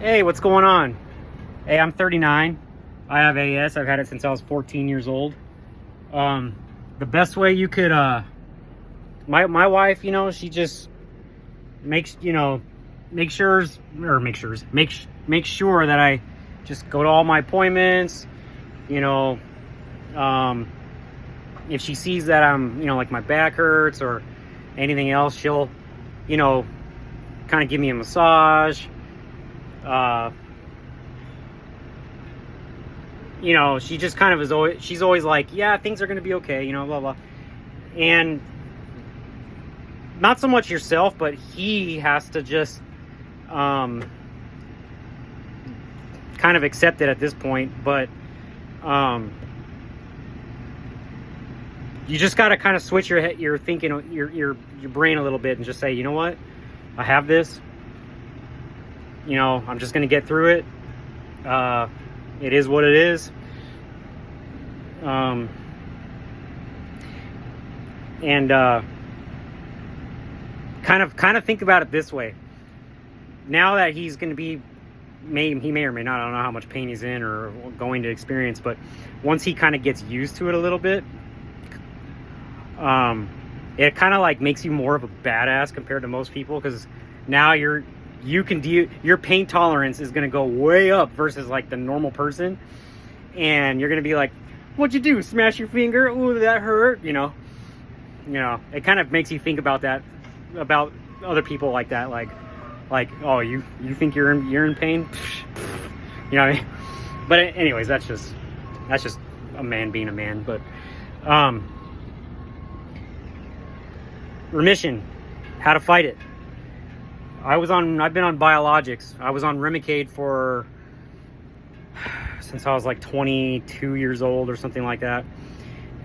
Hey, what's going on? Hey, I'm 39. I have AS. I've had it since I was 14 years old. The best way you could, my wife, she just makes, make sure that I just go to all my appointments. If she sees that I'm, like my back hurts or anything else, she'll, kind of give me a massage. She just kind of she's always like, yeah, things are going to be okay, blah, blah. And not so much yourself, but he has to just, kind of accept it at this point. But, you just got to kind of switch your thinking, your brain a little bit and just say, you know what? I have this, I'm just going to get through it. It is what it is. And kind of think about it this way. Now that he's going to be, he may or may not, I don't know how much pain he's in or going to experience, but once he kind of gets used to it a little bit, it kind of like makes you more of a badass compared to most people, because now your pain tolerance is going to go way up versus like the normal person, and you're going to be like, what'd you do, smash your finger? Ooh, that hurt. It kind of makes you think about that, about other people like that, like oh, you think you're in pain? You know what I mean? But anyways, that's just a man being a man. But remission, how to fight it. I've been on biologics. I was on Remicade since I was like 22 years old or something like that.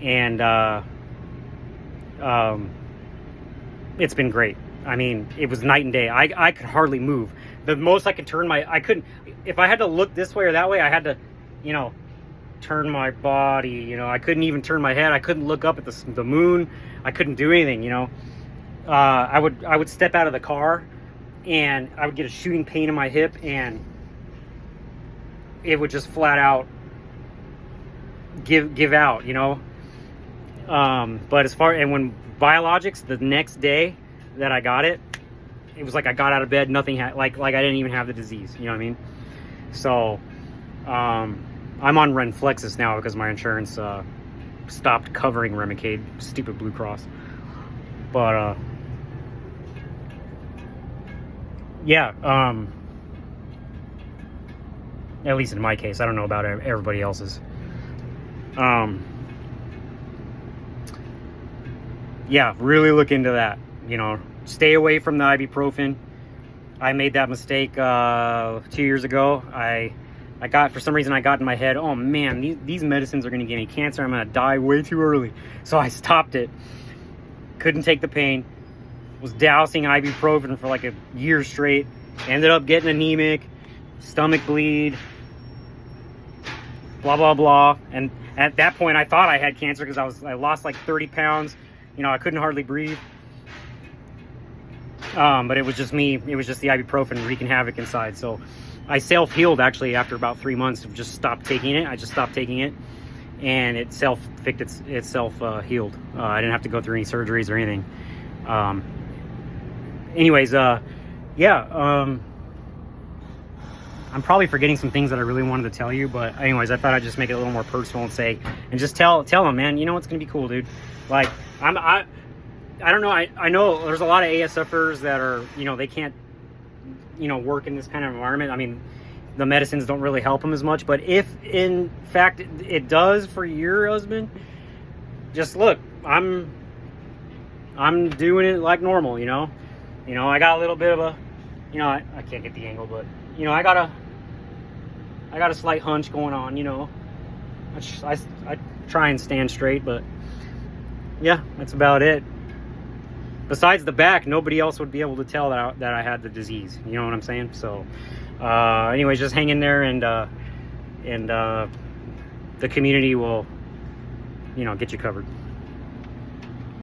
And it's been great. I mean, it was night and day. I could hardly move. The most I could I couldn't, if I had to look this way or that way, I had to, turn my body, I couldn't even turn my head. I couldn't look up at the moon. I couldn't do anything, I would step out of the car and I would get a shooting pain in my hip, and it would just flat out give out, but when biologics, the next day that I got it, it was like I got out of bed, nothing like I didn't even have the disease, you know what I mean? So I'm on Renflexis now because my insurance stopped covering Remicade, stupid Blue Cross. But yeah, at least in my case. I don't know about everybody else's. Yeah, really look into that. Stay away from the ibuprofen. I made that mistake 2 years ago. For some reason I got in my head, oh man, these medicines are going to give me cancer. I'm going to die way too early. So I stopped it. Couldn't take the pain. Was dousing ibuprofen for like a year straight. Ended up getting anemic, stomach bleed, blah, blah, blah. And at that point, I thought I had cancer because I lost like 30 pounds. I couldn't hardly breathe. But it was just me. It was just the ibuprofen wreaking havoc inside. So I self-healed actually after about 3 months of just stopped taking it. I just stopped taking it, and it self-fixed itself healed. I didn't have to go through any surgeries or anything. Anyways, yeah, I'm probably forgetting some things that I really wanted to tell you, but anyways, I thought I'd just make it a little more personal and just tell them, man, it's gonna be cool, dude. Like, I don't know, I know there's a lot of ASFers that are, they can't, work in this kind of environment. I mean, the medicines don't really help them as much, but if in fact it does for your husband, just look, I'm doing it like normal, I got a little bit of a, I can't get the angle, but I got a slight hunch going on, I try and stand straight, but yeah, that's about it. Besides the back, nobody else would be able to tell that I had the disease, you know what I'm saying? So anyways, just hang in there, and the community will, get you covered.